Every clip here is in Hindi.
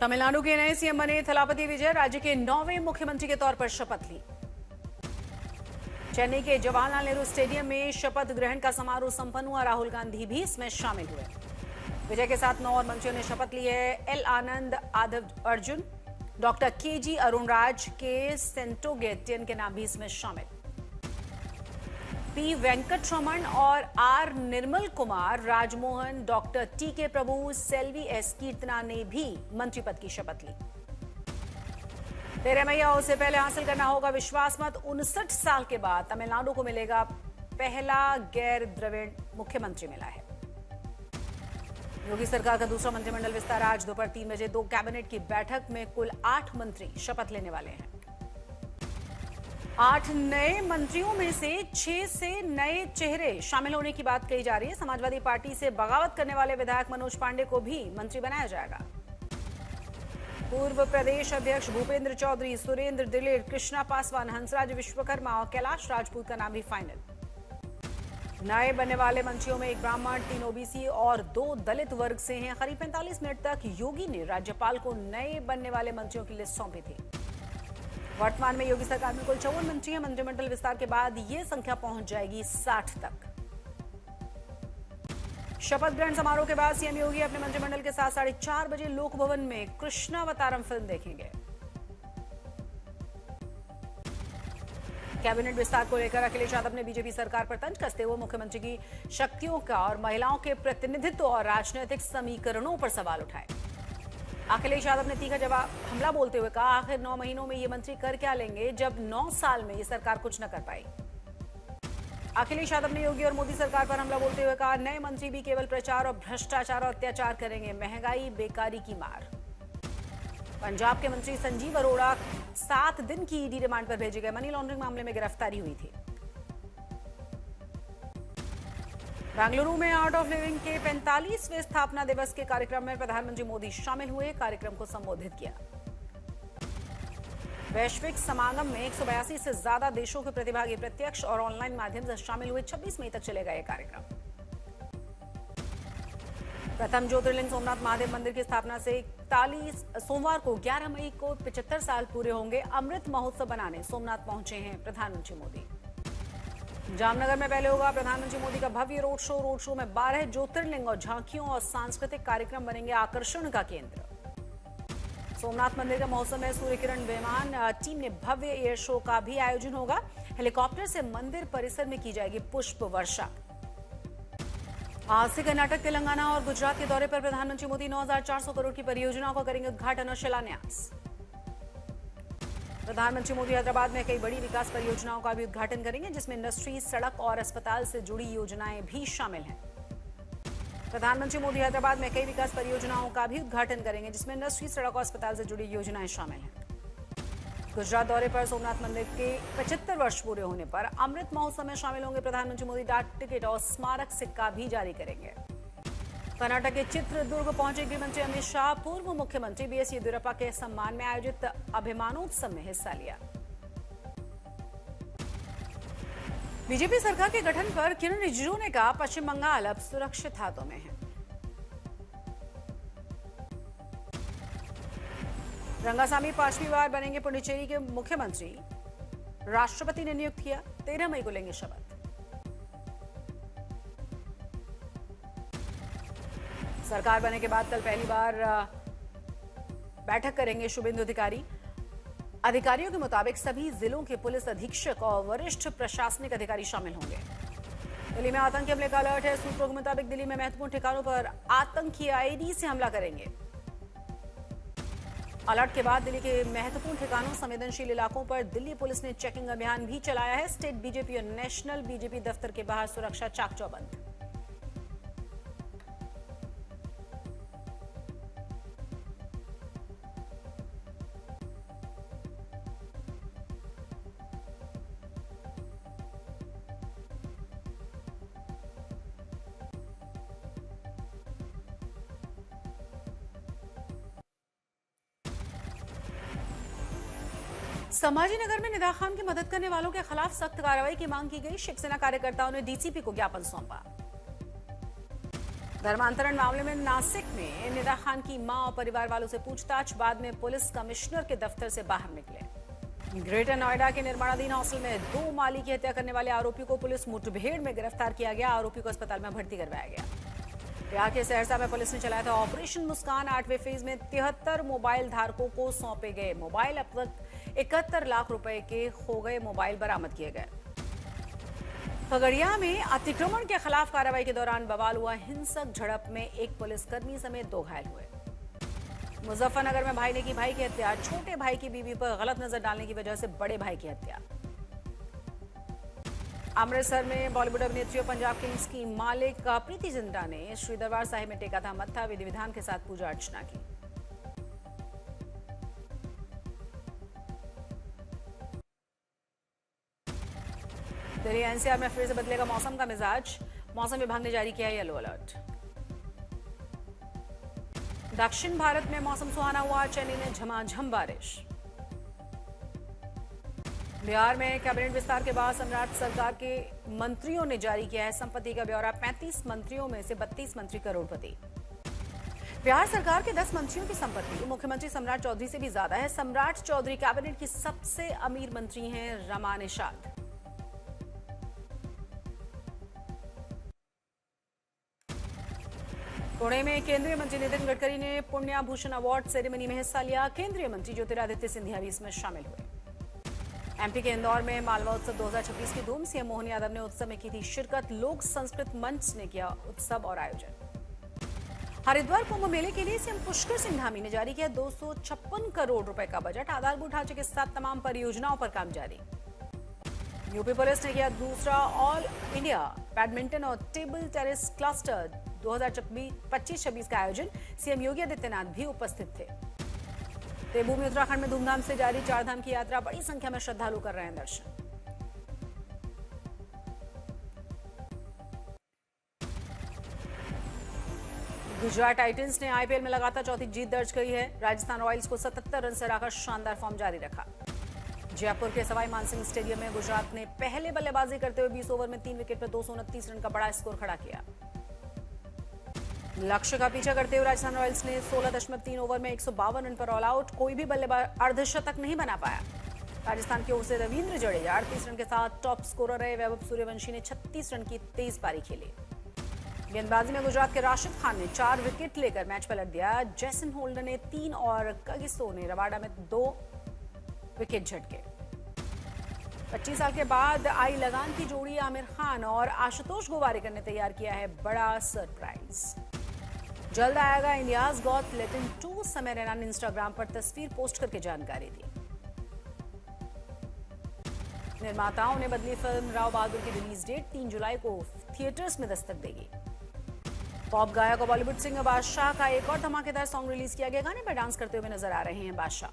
तमिलनाडु के नए सीएम बने थलापति विजय राज्य के 9वें मुख्यमंत्री के तौर पर शपथ ली। चेन्नई के जवाहरलाल नेहरू स्टेडियम में शपथ ग्रहण का समारोह संपन्न हुआ। राहुल गांधी भी इसमें शामिल हुए। विजय के साथ 9 और मंत्रियों ने शपथ ली है। एल आनंद, आदिव अर्जुन, डॉक्टर केजी अरुणराज, के सेंटोगेटियन के नाम भी इसमें शामिल। पी वेंकटरमण और R Nirmal Kumar, Rajmohan, doctor T K Prabhu, Selvi S कीर्तना ने भी मंत्री पद की शपथ ली। 13 मई से पहले हासिल करना होगा विश्वास मत। 59 साल के बाद तमिलनाडु को मिलेगा पहला गैर द्रविड़ मुख्यमंत्री मिला है। योगी सरकार का दूसरा मंत्रिमंडल विस्तार आज दोपहर 3 बजे। 2 कैबिनेट की बैठक में कुल 8 मंत्री शपथ लेने वाले हैं। 8 नए मंत्रियों में से 6 से नए चेहरे शामिल होने की बात कही जा रही है। समाजवादी पार्टी से बगावत करने वाले विधायक मनोज पांडे को भी मंत्री बनाया जाएगा। पूर्व प्रदेश अध्यक्ष भूपेंद्र चौधरी, सुरेंद्र दिलेर, कृष्णा पासवान, हंसराज विश्वकर्मा और कैलाश राजपूत का नाम भी फाइनल। नए बनने वाले मंत्रियों में 1 ब्राह्मण, 3 ओबीसी और 2 दलित वर्ग से हैं। करीब 45 मिनट तक योगी ने राज्यपाल को नए बनने वाले मंत्रियों की लिस्ट सौंपी थी। वर्तमान में योगी सरकार में कुल 54 मंत्री हैं। मंत्रिमंडल विस्तार के बाद यह संख्या पहुंच जाएगी 60 तक। शपथ ग्रहण समारोह के बाद सीएम योगी अपने मंत्रिमंडल के साथ 4:30 बजे लोक भवन में कृष्णावतारम फिल्म देखेंगे। कैबिनेट विस्तार को लेकर अखिलेश यादव ने बीजेपी सरकार पर तंज कसते हुए मुख्यमंत्री की शक्तियों का और महिलाओं के प्रतिनिधित्व और राजनीतिक समीकरणों पर सवाल उठाए। अखिलेश यादव ने तीखा जवाब हमला बोलते हुए कहा, आखिर 9 महीनों में ये मंत्री कर क्या लेंगे जब 9 साल में ये सरकार कुछ न कर पाई। अखिलेश यादव ने योगी और मोदी सरकार पर हमला बोलते हुए कहा, नए मंत्री भी केवल प्रचार और भ्रष्टाचार और अत्याचार करेंगे, महंगाई बेकारी की मार। पंजाब के मंत्री संजीव अरोड़ा 7 दिन की ईडी रिमांड पर भेजे गए। मनी लॉन्ड्रिंग मामले में गिरफ्तारी हुई थी। बेंगलुरु में आर्ट ऑफ लिविंग के 45वें स्थापना दिवस के कार्यक्रम में प्रधानमंत्री मोदी शामिल हुए। कार्यक्रम को संबोधित किया। वैश्विक समागम में 182 से ज्यादा देशों के प्रतिभागी प्रत्यक्ष और ऑनलाइन माध्यम से शामिल हुए। 26 मई तक चलेगा यह कार्यक्रम। प्रथम ज्योतिर्लिंग सोमनाथ महादेव मंदिर की स्थापना से 41 सोमवार को 11 मई को 75 साल पूरे होंगे। अमृत महोत्सव बनाने सोमनाथ पहुंचे हैं प्रधानमंत्री मोदी। जामनगर में पहले होगा प्रधानमंत्री मोदी का भव्य रोड शो। रोड शो में 12 ज्योतिर्लिंग और झांकियों और सांस्कृतिक कार्यक्रम बनेंगे आकर्षण का केंद्र। सोमनाथ मंदिर के महोत्सव में सूर्य किरण विमान टीम ने भव्य एयर शो का भी आयोजन होगा। हेलीकॉप्टर से मंदिर परिसर में की जाएगी पुष्प वर्षा। आज से कर्नाटक, तेलंगाना और गुजरात के दौरे पर प्रधानमंत्री मोदी 9,400 करोड़ की परियोजनाओं का करेंगे उद्घाटन और शिलान्यास। प्रधानमंत्री मोदी हैदराबाद में कई बड़ी विकास परियोजनाओं का भी उद्घाटन करेंगे, जिसमें इंडस्ट्री, सड़क और अस्पताल से जुड़ी योजनाएं भी शामिल हैं। प्रधानमंत्री मोदी हैदराबाद में कई विकास परियोजनाओं का भी उद्घाटन करेंगे, जिसमें इंडस्ट्री, सड़क और अस्पताल से जुड़ी योजनाएं शामिल हैं। गुजरात दौरे पर सोमनाथ मंदिर के 75 वर्ष पूरे होने पर अमृत महोत्सव में शामिल होंगे प्रधानमंत्री मोदी। डाक टिकट और स्मारक सिक्का भी जारी करेंगे। कर्नाटक के चित्रदुर्ग पहुंचे गृह मंत्री अमित शाह। पूर्व मुख्यमंत्री बीएस येदियुरप्पा के सम्मान में आयोजित अभिमानोत्सव में हिस्सा लिया। बीजेपी सरकार के गठन पर किरण रिजिजू ने कहा, पश्चिम बंगाल अब सुरक्षित हाथों में है। रंगासामी 5वीं बार बनेंगे पुडुचेरी के मुख्यमंत्री। राष्ट्रपति ने नियुक्त किया। 13 मई को लेंगे शपथ। सरकार बनने के बाद कल पहली बार बैठक करेंगे शुभेंदु अधिकारी। अधिकारियों के मुताबिक सभी जिलों के पुलिस अधीक्षक और वरिष्ठ प्रशासनिक अधिकारी शामिल होंगे। दिल्ली में आतंकी हमले का अलर्ट है। सूत्रों के मुताबिक दिल्ली में महत्वपूर्ण ठिकानों पर आतंकी आईडी से हमला करेंगे। अलर्ट के बाद दिल्ली के महत्वपूर्ण ठिकानों, संवेदनशील इलाकों पर दिल्ली पुलिस ने चेकिंग अभियान भी चलाया है। स्टेट बीजेपी और नेशनल बीजेपी दफ्तर के बाहर सुरक्षा चाक चौबंद। संभाजी नगर में निदा खान की मदद करने वालों के खिलाफ सख्त कार्रवाई की मांग की गई। शिवसेना कार्यकर्ताओं ने डीसीपी को ज्ञापन सौंपा। धर्मांतरण मामले में नासिक में निदा खान की मां और परिवार वालों से पूछताछ, बाद में पुलिस कमिश्नर के दफ्तर से बाहर निकले। ग्रेटर नोएडा के निर्माणाधीन हॉस्टल में 2 माली की हत्या करने वाले आरोपी को पुलिस मुठभेड़ में गिरफ्तार किया गया। आरोपी को अस्पताल में भर्ती करवाया गया। बिहार के सहरसा में पुलिस ने चलाया था ऑपरेशन मुस्कान। 8वें फेज में 73 मोबाइल धारकों को सौंपे गए मोबाइल। अब तक 71 लाख रुपए के खो गए मोबाइल बरामद किए गए। खगड़िया में अतिक्रमण के खिलाफ कार्रवाई के दौरान बवाल हुआ। हिंसक झड़प में एक पुलिसकर्मी समेत 2 घायल हुए। मुजफ्फरनगर में भाई ने की भाई की हत्या। छोटे भाई की बीवी पर गलत नजर डालने की वजह से बड़े भाई की हत्या। अमृतसर में बॉलीवुड अभिनेत्री और पंजाब किंग्स की मालिक प्रीति जिंटा ने श्री दरबार साहिब में टेका था मत्था। विधि विधान के साथ पूजा अर्चना की। दिल्ली एनसीआर में फिर से बदलेगा मौसम का मिजाज। मौसम विभाग ने जारी किया येलो अलर्ट। दक्षिण भारत में मौसम सुहाना हुआ। चेन्नई में झमाझम बारिश। बिहार में कैबिनेट विस्तार के बाद सम्राट सरकार के मंत्रियों ने जारी किया है संपत्ति का ब्यौरा। 35 मंत्रियों में से 32 मंत्री करोड़पति। बिहार सरकार के 10 मंत्रियों की संपत्ति मुख्यमंत्री सम्राट चौधरी से भी ज्यादा है। सम्राट चौधरी कैबिनेट की सबसे अमीर मंत्री हैं। रमा निषाद। पुणे में केंद्रीय मंत्री नितिन गडकरी ने पुण्याभूषण अवार्ड सेरेमनी में हिस्सा लिया। केंद्रीय मंत्री ज्योतिरादित्य सिंधिया भी इसमें शामिल हुए। एमपी के इंदौर में मालवा उत्सव 2026 की धूम। सीएम मोहन यादव ने उत्सव में की थी शिरकत। लोक संस्कृत मंच ने किया उत्सव और आयोजन। हरिद्वार कुंभ मेले के लिए सीएम पुष्कर सिंह धामी ने जारी किया 256 करोड़ रुपए का बजट। आधारभूत ढांचे के साथ तमाम परियोजनाओं पर काम जारी। यूपी पुलिस ने किया दूसरा ऑल इंडिया बैडमिंटन और टेबल टेनिस क्लस्टर 2025-26 का आयोजन। सीएम योगी आदित्यनाथ भी उपस्थित थे। देवभूमि उत्तराखंड में धूमधाम से जारी 4 धाम की यात्रा। बड़ी संख्या में श्रद्धालु कर रहे हैं दर्शन। गुजरात टाइटंस ने आईपीएल में लगातार चौथी जीत दर्ज की है। राजस्थान रॉयल्स को 77 रन से हराकर शानदार फॉर्म जारी रखा। जयपुर के सवाई मानसिंह स्टेडियम में गुजरात ने पहले बल्लेबाजी करते हुए 20 ओवर में 3 विकेट पर 229 रन का बड़ा स्कोर खड़ा किया। लक्ष्य का पीछा करते हुए राजस्थान रॉयल्स ने 16.3 ओवर में 152 रन पर ऑल आउट। कोई भी बल्लेबाज अर्धशतक नहीं बना पाया। राजस्थान की ओर से रविंद्र जडेजा 38 रन के साथ टॉप स्कोरर रहे। वैभव सूर्यवंशी ने 36 रन की तेज पारी खेली। गेंदबाजी में गुजरात के राशिद खान ने 4 विकेट लेकर मैच पलट दिया। जैसन होल्डर ने 3 और कगिसो ने रवाडा में 2 विकेट झटके। 25 साल के बाद आई लगान की जोड़ी आमिर खान और आशुतोष गोवारिकर ने तैयार किया है बड़ा सरप्राइज। जल्द आएगा इंडियाज गॉट लैटिन 2। समय रैना ने इंस्टाग्राम पर तस्वीर पोस्ट करके जानकारी दी। निर्माताओं ने बदली फिल्म राव बहादुर की रिलीज डेट। 3 जुलाई को थिएटर्स में दस्तक देगी। पॉप गायक और बॉलीवुड सिंगर बादशाह का एक और धमाकेदार सॉन्ग रिलीज किया गया। गाने पर डांस करते हुए नजर आ रहे हैं बादशाह।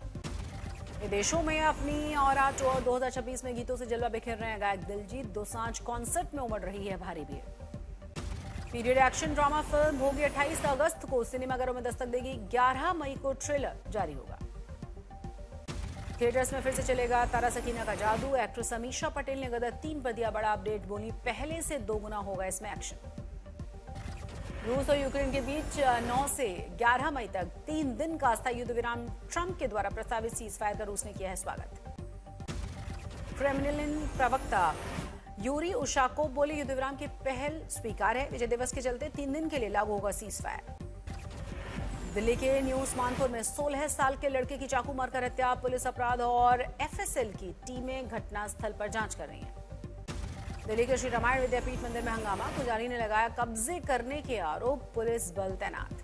विदेशों में अपनी और 2026 में गीतों से जलवा बिखेर रहे हैं गायक दिलजीत दोसांझ। कॉन्सर्ट में उमड़ रही है भारी भीड़। पीरियड एक्शन ड्रामा फिल्म भोगी 28 अगस्त को सिनेमाघरों में दस्तक देगी। 11 मई को ट्रेलर जारी होगा। थिएटर्स में फिर से चलेगा तारा सकीना का जादू। एक्ट्रेस समीक्षा पटेल ने गदर 3 पर दिया बड़ा अपडेट। बोली पहले से 2 गुना होगा इसमें एक्शन। रूस और यूक्रेन के बीच 9 से 11 मई तक 3 दिन का अस्थायी युद्ध विराम ट्रंप के द्वारा प्रस्तावित सीजफायर का रूस ने किया है स्वागत। क्रेमलिन प्रवक्ता यूरी उशाकोव बोले युद्ध विराम की पहल स्वीकार है। विजय दिवस के चलते 3 दिन के लिए लागू होगा सीजफायर। दिल्ली के न्यू उस्मानपुर में 16 साल के लड़के की चाकू मारकर हत्या। पुलिस अपराध और एफएसएल की टीमें घटनास्थल पर जांच कर रही हैं। दिल्ली के श्री रामायण विद्यापीठ मंदिर में हंगामा। पुजारी ने लगाया कब्जे करने के आरोप। पुलिस बल तैनात।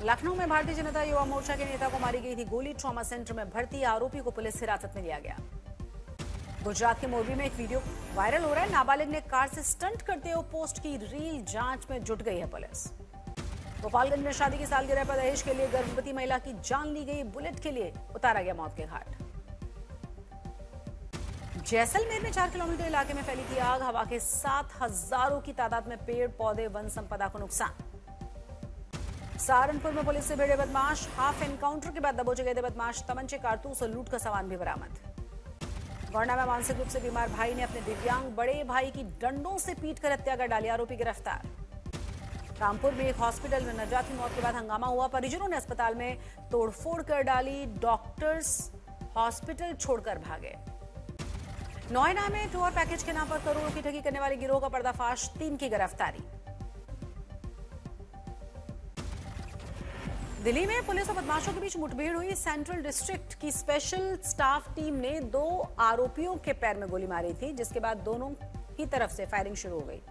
लखनऊ में भारतीय जनता युवा मोर्चा के नेता को मारी गई थी गोली। ट्रॉमा सेंटर में भर्ती आरोपी को पुलिस हिरासत में लिया गया। गुजरात के मोरबी में एक वीडियो वायरल हो रहा है। नाबालिग ने कार से स्टंट करते हुए पोस्ट की रील। जांच में जुट गई है पुलिस। गोपालगंज में शादी की सालगिरह पर दहेज के लिए गर्भवती महिला की जान ली गई। बुलेट के लिए उतारा गया मौत के घाट। जैसलमेर में 4 किलोमीटर इलाके में फैली थी आग। हवा के साथ हजारों की तादाद में पेड़ पौधे वन संपदा को नुकसान। सहारनपुर में पुलिस से भिड़े बदमाश। हाफ एनकाउंटर के बाद दबोचे गए थे बदमाश। तमंचे, कारतूस और लूट का सामान भी बरामद। गोंडा में मानसिक रूप से बीमार भाई ने अपने दिव्यांग बड़े भाई की डंडों से पीट कर हत्या कर डाली। आरोपी गिरफ्तार। कानपुर में एक हॉस्पिटल में नवजात की मौत के बाद हंगामा हुआ। परिजनों ने अस्पताल में तोड़फोड़ कर डाली। डॉक्टर्स हॉस्पिटल छोड़कर भागे। नोएडा में टूर पैकेज के नाम पर करोड़ों की ठगी करने वाले गिरोह का पर्दाफाश, 3 की गिरफ्तारी। दिल्ली में पुलिस और बदमाशों के बीच मुठभेड़ हुई। सेंट्रल डिस्ट्रिक्ट की स्पेशल स्टाफ टीम ने 2 आरोपियों के पैर में गोली मारी थी, जिसके बाद दोनों ही तरफ से फायरिंग शुरू हो गई।